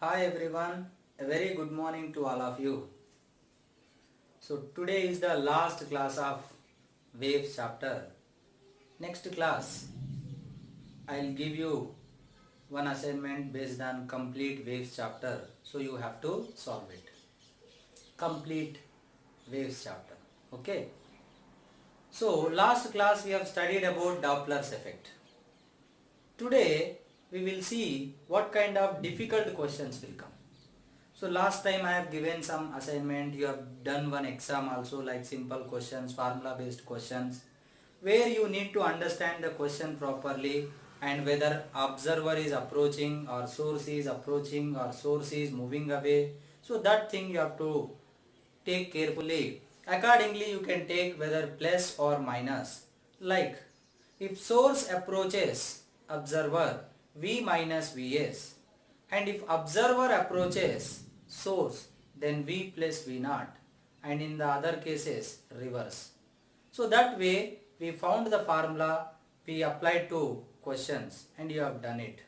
Hi everyone, a very good morning to all of you. So today is the last class of waves chapter. Next class, I'll give you one assignment based on complete waves chapter. So you have to solve it. Complete waves chapter. Okay. So last class we have studied about Doppler's effect. Today we will see what kind of difficult questions will come. So last time I have given some assignment, you have done one exam also like simple questions, formula based questions, where you need to understand the question properly and whether observer is approaching or source is approaching or source is moving away. So that thing you have to take carefully. Accordingly you can take whether plus or minus. Like if source approaches observer V minus Vs, and if observer approaches source then V plus V naught, and in the other cases reverse. So that way we found the formula, we applied to questions and you have done it.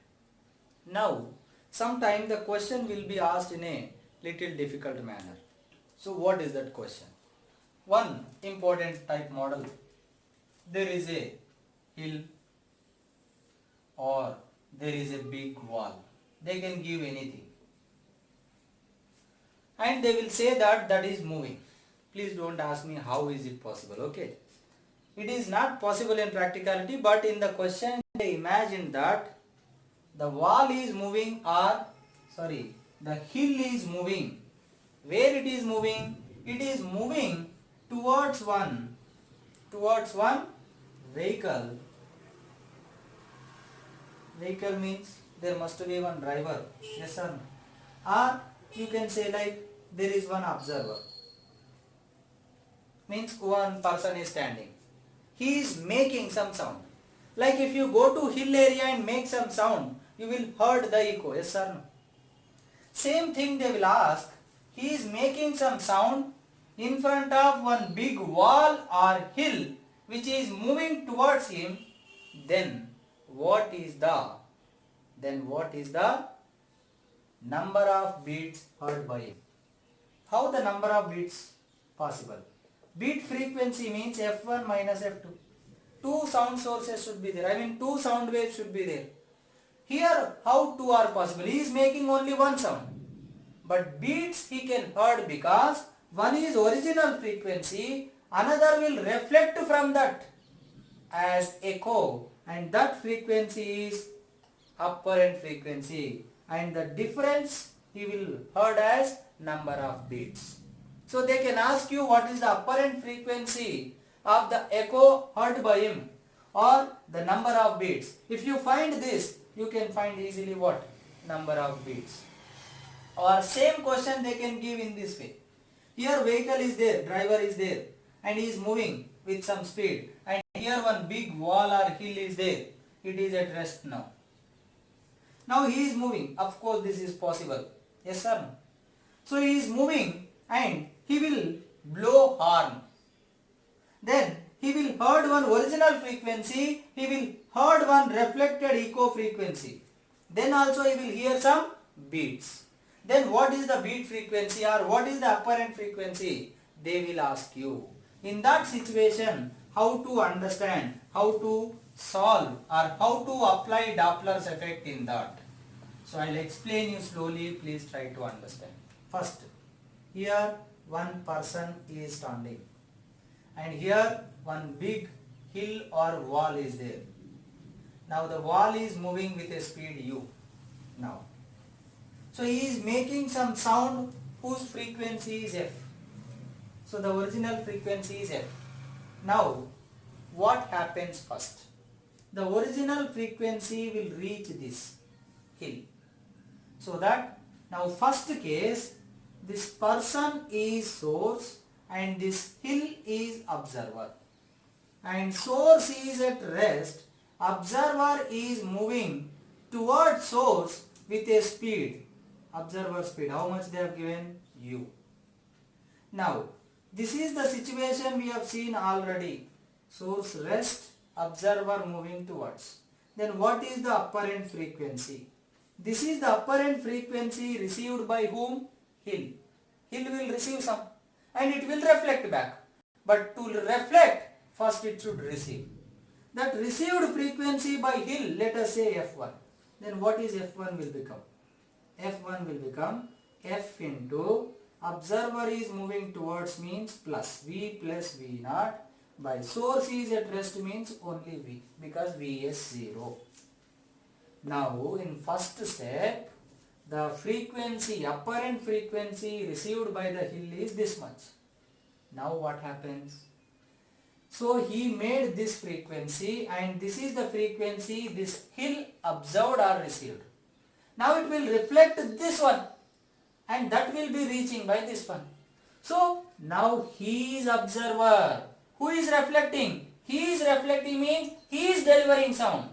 Now sometime the question will be asked in a little difficult manner. So what is that question? One important type model. There is a hill or there is a big wall. They can give anything. And they will say that that is moving. Please don't ask me how is it possible, okay? It is not possible in practicality, but in the question they imagine that the wall is moving the hill is moving. Where it is moving? It is moving towards one vehicle. Vehicle means there must be one driver, yes or no? Or you can say like there is one observer, means one person is standing. He is making some sound. Like if you go to hill area and make some sound, you will heard the echo, yes or no? Same thing they will ask, he is making some sound in front of one big wall or hill which is moving towards him, then what is the number of beats heard by him? How the number of beats possible? Beat frequency means F1 minus F2. Two sound sources should be there. I mean two sound waves should be there. Here how two are possible? He is making only one sound. But beats he can heard because one is original frequency, another will reflect from that as echo, and that frequency is apparent frequency, and the difference he will heard as number of beats. So they can ask you what is the apparent frequency of the echo heard by him or the number of beats. If you find this, you can find easily what? Number of beats. Or same question they can give in this way. Here vehicle is there, driver is there and he is moving with some speed, and here one big wall or hill is there. It is at rest now. Now he is moving. Of course this is possible. Yes or no? So he is moving and he will blow horn. Then he will heard one original frequency, he will heard one reflected echo frequency. Then also he will hear some beats. Then what is the beat frequency or what is the apparent frequency? They will ask you. In that situation, how to understand, how to solve or how to apply Doppler's effect in that. So I will explain you slowly, please try to understand. First, here one person is standing and here one big hill or wall is there. Now the wall is moving with a speed u now. So he is making some sound whose frequency is f. So the original frequency is f. Now what happens first? The original frequency will reach this hill. So that now first case, this person is source and this hill is observer. And source is at rest, observer is moving towards source with a speed. Observer speed, how much they have given? U. Now, this is the situation we have seen already. Source rest, observer moving towards. Then what is the apparent frequency? This is the apparent frequency received by whom? Hill. Hill will receive some and it will reflect back. But to reflect, first it should receive. That received frequency by Hill, let us say F1. Then what is F1 will become? F1 will become F into observer is moving towards means plus V plus V naught by source is at rest means only V because V is 0. Now in first step, the frequency, apparent frequency received by the Hill is this much. Now what happens? So he made this frequency and this is the frequency this Hill observed or received. Now it will reflect this one and that will be reaching by this one. So now he is observer. Who is reflecting? He is reflecting means he is delivering sound.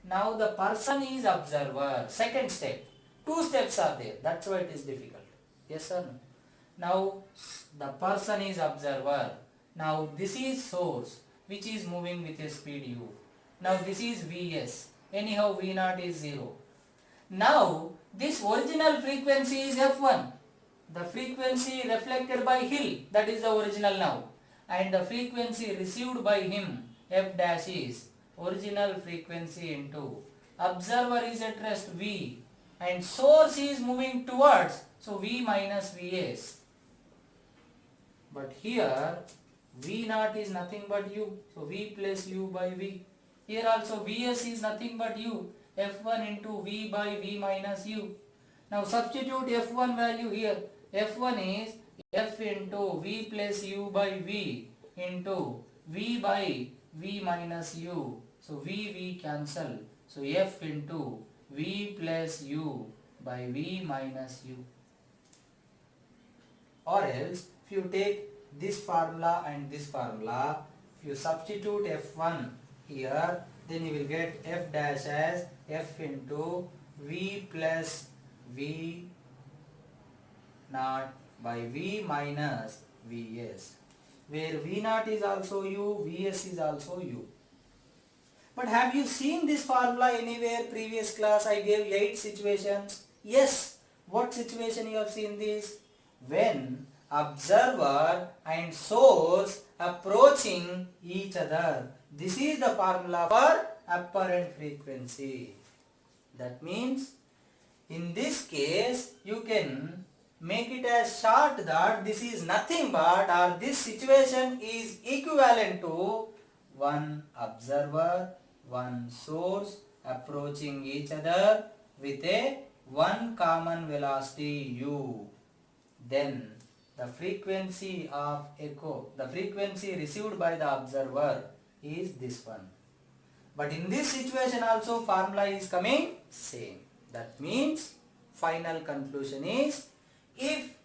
Now the person is observer. Second step. Two steps are there. That's why it is difficult. Yes or no? Now the person is observer. Now this is source which is moving with a speed u. Now this is Vs. Anyhow V0 is 0. Now this original frequency is F1. The frequency reflected by Hill, that is the original now. And the frequency received by him, F dash, is original frequency into observer is at rest V and source is moving towards, so V minus Vs. But here V0 is nothing but U, so V plus U by V. Here also Vs is nothing but U, F1 into V by V minus U. Now substitute F1 value here. F1 is F into V plus U by V into V by V minus U. So V cancel. So F into V plus U by V minus U. Or else if you take this formula and this formula, if you substitute F1 here, then you will get F dash as F into V plus V naught by V minus Vs, where V naught is also U, Vs is also U. But have you seen this formula anywhere? Previous class I gave 8 situations. Yes. What situation you have seen this? When observer and source approaching each other. This is the formula for apparent frequency. That means in this case you can make it as short that this is nothing but, or this situation is equivalent to one observer, one source approaching each other with a one common velocity u. Then the frequency of echo, the frequency received by the observer is this one. But in this situation also formula is coming same. That means final conclusion is, if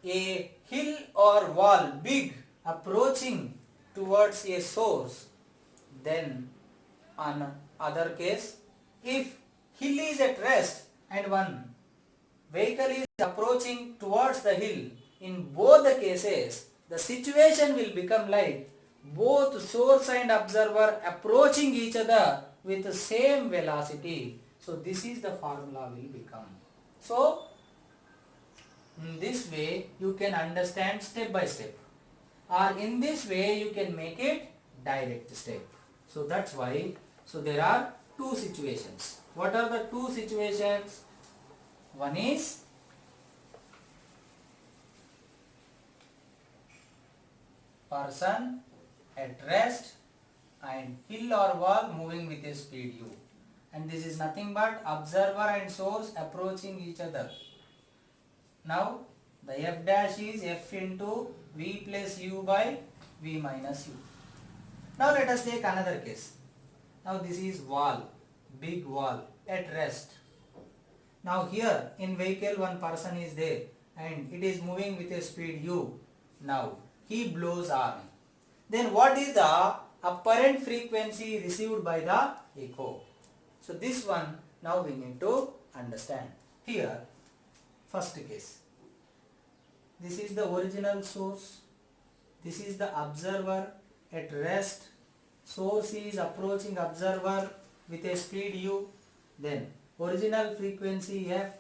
a hill or wall big approaching towards a source, then on other case, if hill is at rest and one vehicle is approaching towards the hill, in both the cases the situation will become like both source and observer approaching each other with the same velocity. So this is the formula will become. So in this way you can understand step by step, or in this way you can make it direct step. So that's why, so there are two situations. What are the two situations? One is person at rest and hill or wall moving with a speed u, and this is nothing but observer and source approaching each other. Now the f dash is f into v plus u by v minus u. Now let us take another case. Now this is wall, big wall at rest. Now here in vehicle one person is there and it is moving with a speed u. Now he blows horn. Then what is the apparent frequency received by the echo? So this one now we need to understand. Here first case, this is the original source, this is the observer at rest, source is approaching observer with a speed u. Then original frequency f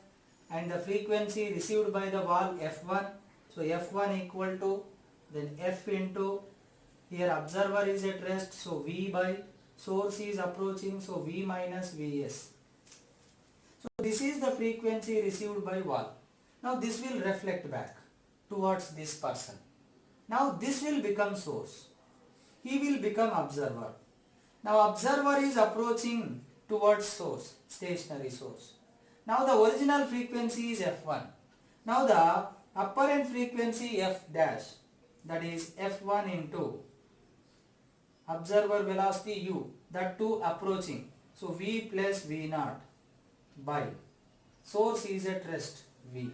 and the frequency received by the wall f1. So f1 equal to then f into, here observer is at rest, so v by source is approaching, so v minus vs. So this is the frequency received by wall. Now this will reflect back towards this person. Now this will become source. He will become observer. Now observer is approaching towards source, stationary source. Now the original frequency is f1. Now the apparent frequency f dash, that is f1 into observer velocity u, that too approaching. So v plus v naught by source is at rest v.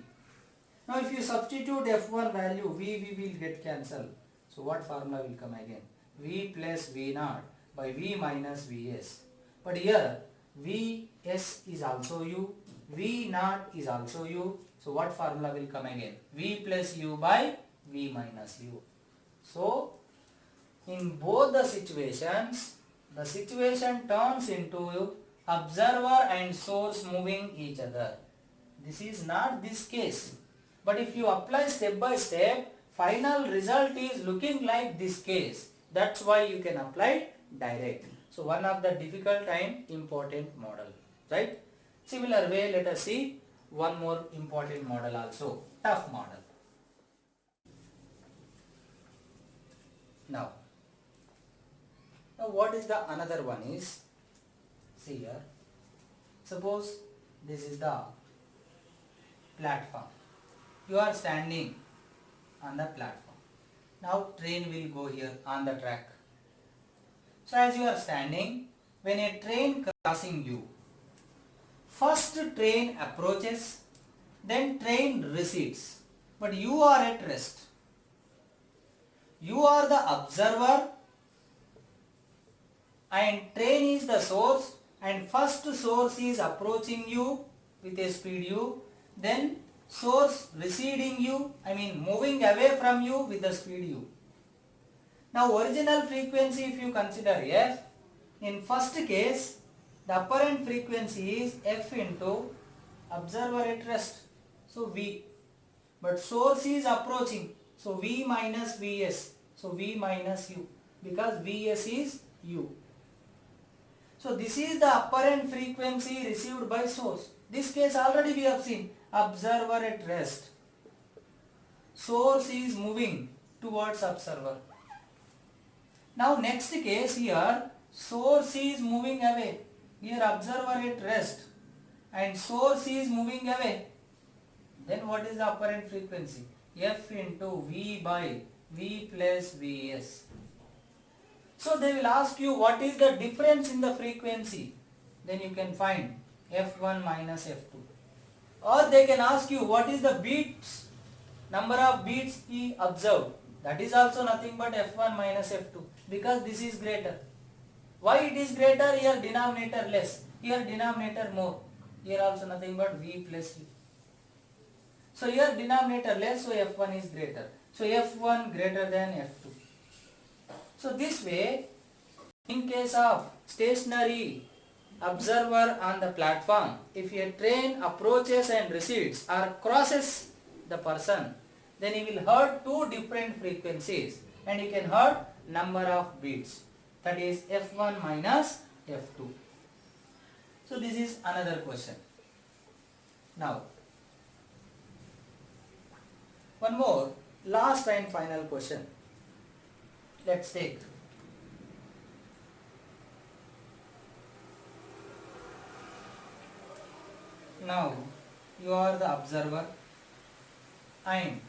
Now if you substitute f1 value, v will get cancelled. So what formula will come again? V plus v naught by v minus vs. But here vs is also u, v naught is also u. So what formula will come again? V plus u by v minus u. So in both the situations, the situation turns into observer and source moving each other. This is not this case. But if you apply step by step, final result is looking like this case. That's why you can apply direct. So one of the difficult and important model, right? Similar way, let us see one more important model also, tough model. Now what is the another one is, see here, suppose this is the platform. You are standing on the platform. Now train will go here on the track. So as you are standing, when a train crossing you, first train approaches, then train recedes, but you are at rest. You are the observer and train is the source, and first source is approaching you with a speed u, then source receding you, moving away from you with the speed u. Now original frequency if you consider f, in first case the apparent frequency is f into observer at rest, so v, but source is approaching, so v minus vs, so v minus u, because vs is u. So this is the apparent frequency received by source. This case already we have seen, observer at rest, source is moving towards observer. Now next case here, source is moving away, here observer at rest and source is moving away. Then what is the apparent frequency? F into v by v plus vs. So they will ask you what is the difference in the frequency. Then you can find f1 minus f2. Or they can ask you what is the beats, number of beats he observed. That is also nothing but f1 minus f2, because this is greater. Why it is greater? Here denominator less, here denominator more. Here also nothing but v plus u. So here denominator less, so f1 is greater. So f1 greater than f2. So this way, in case of stationary observer on the platform, if a train approaches and recedes or crosses the person, then he will heard two different frequencies and he can heard number of beats, that is f1 minus f2. So this is another question. Now one more last and final question. Let's take now you are the observer and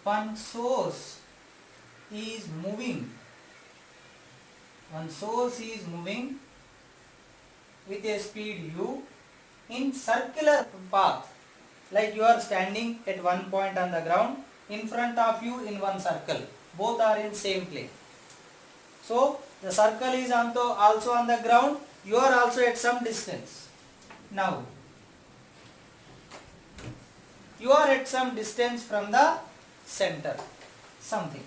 one source is moving with a speed u in circular path, like you are standing at one point on the ground, in front of you in one circle, both are in same plane. So the circle is also on the ground, you are also at some distance. Now you are at some distance from the center, something,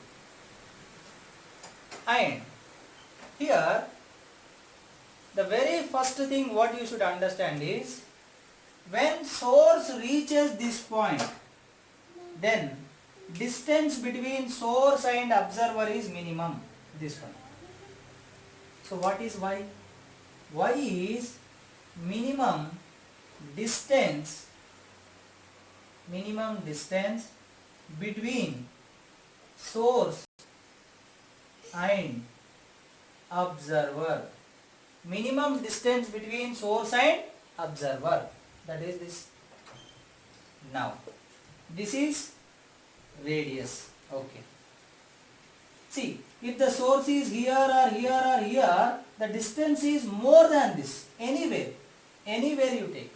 and here the very first thing what you should understand is, when source reaches this point, then distance between source and observer is minimum, this one. So what is y? Y is minimum distance between source and observer. Minimum distance between source and observer, that is this. Now this is radius. Okay, see, if the source is here or here or here, the distance is more than this. Anywhere you take,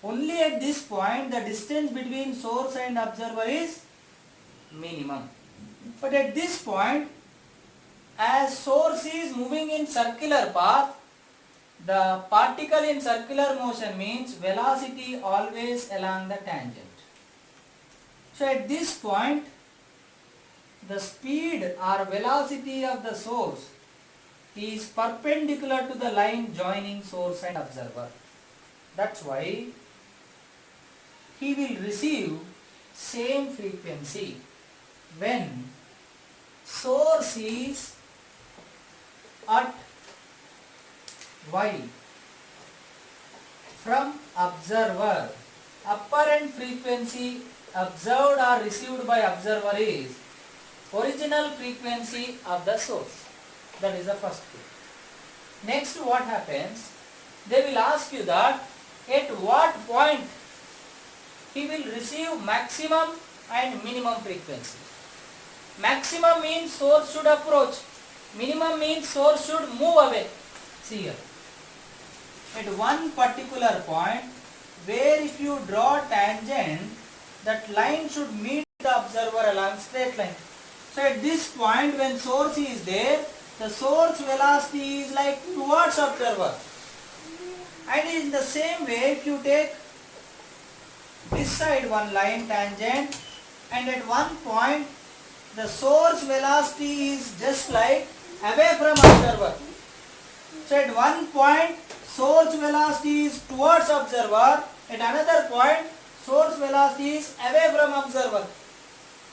only at this point the distance between source and observer is minimum. But at this point, as source is moving in circular path, the particle in circular motion means velocity always along the tangent. So at this point, the speed or velocity of the source is perpendicular to the line joining source and observer. That's why he will receive same frequency when source is at y from observer. Apparent frequency observed or received by observer is original frequency of the source. That is the first thing. Next, what happens? They will ask you that at what point he will receive maximum and minimum frequency. Maximum means source should approach. Minimum means source should move away. See here. At one particular point, where if you draw tangent, that line should meet the observer along straight line. So at this point, when source is there, the source velocity is like towards observer. And in the same way, if you take this side one line tangent, and at one point the source velocity is just like away from observer. So at one point source velocity is towards observer, at another point source velocity is away from observer.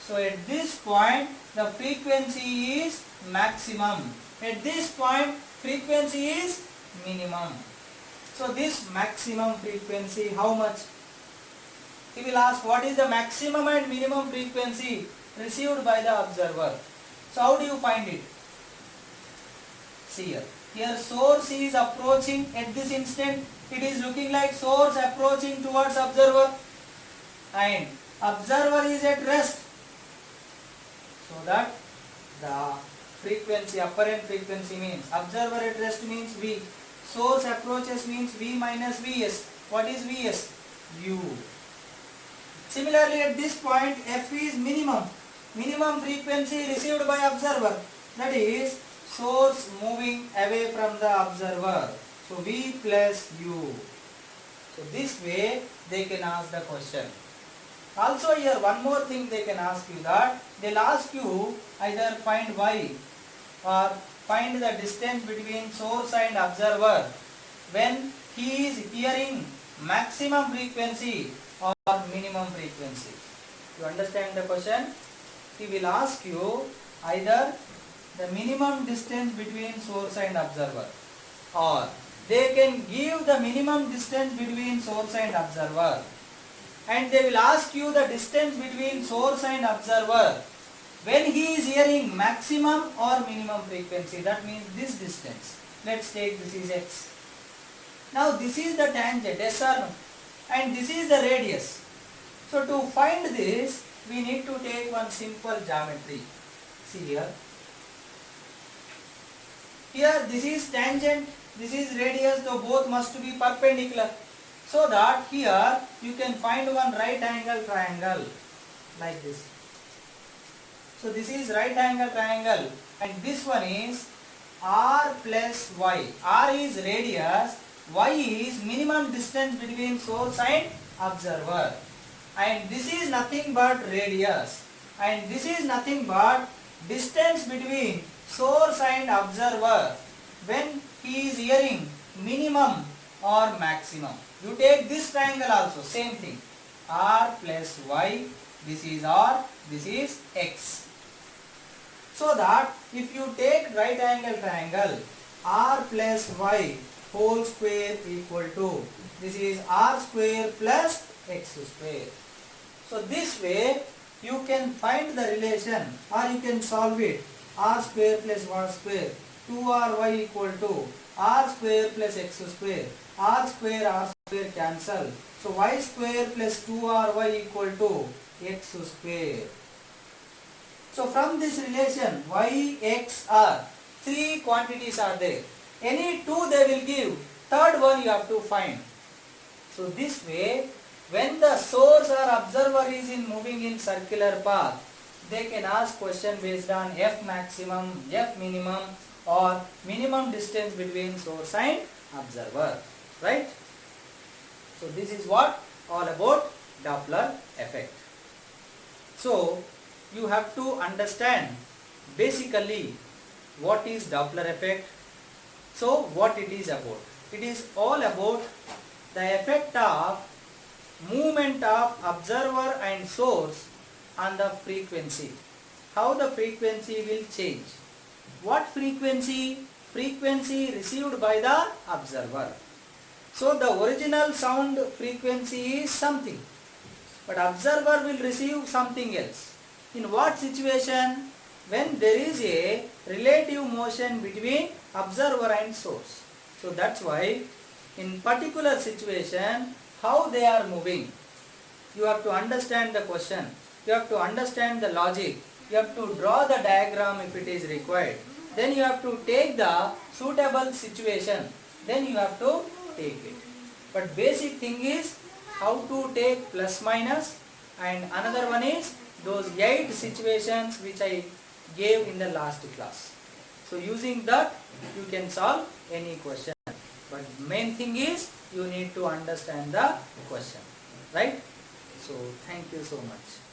So at this point the frequency is maximum. At this point frequency is minimum. So this maximum frequency, how much? He will ask what is the maximum and minimum frequency received by the observer. So how do you find it? See here. Here source is approaching at this instant. It is looking like source approaching towards observer, and observer is at rest. So that the frequency, apparent frequency means observer at rest means V. Source approaches means V minus Vs. What is Vs? U. Similarly, at this point, F is minimum. Minimum frequency received by observer. That is source moving away from the observer. So V plus U. So this way they can ask the question. Also here one more thing they can ask you, that they'll ask you either find Y or find the distance between source and observer when he is hearing maximum frequency or minimum frequency. You understand the question? He will ask you either the minimum distance between source and observer, or they can give the minimum distance between source and observer, and they will ask you the distance between source and observer when he is hearing maximum or minimum frequency. That means this distance. Let's take this is x. Now this is the tangent, yes or no? And this is the radius. So to find this, we need to take one simple geometry. See here. Here this is tangent, this is radius, so both must be perpendicular. So that here you can find one right angle triangle like this. So this is right angle triangle, and this one is R plus Y. R is radius, Y is minimum distance between source and observer, and this is nothing but radius, and this is nothing but distance between source and observer when he is hearing minimum or maximum. You take this triangle also, same thing. R plus y, this is R, this is x. So that if you take right angle triangle, R plus y whole square equal to, this is R square plus x square. So this way you can find the relation or you can solve it. R square plus y square, 2ry equal to R square plus x square. R square cancel. So y square plus 2ry equal to x square. So from this relation y, x, r, three quantities are there. Any two they will give, third one you have to find. So this way, when the source or observer is moving in circular path, they can ask question based on f maximum, f minimum or minimum distance between source and observer, right? So this is what all about Doppler effect. So you have to understand basically what is Doppler effect. So what it is about? It is all about the effect of movement of observer and source on the frequency. How the frequency will change. What frequency? Frequency received by the observer. So the original sound frequency is something, but observer will receive something else. In what situation? When there is a relative motion between observer and source. So that's why in particular situation, how they are moving, you have to understand the question, you have to understand the logic, you have to draw the diagram if it is required, then you have to take the suitable situation, then you have to take it. But basic thing is how to take plus minus, and another one is those 8 situations which I gave in the last class. So using that you can solve any question. But main thing is you need to understand the question, right? So thank you so much.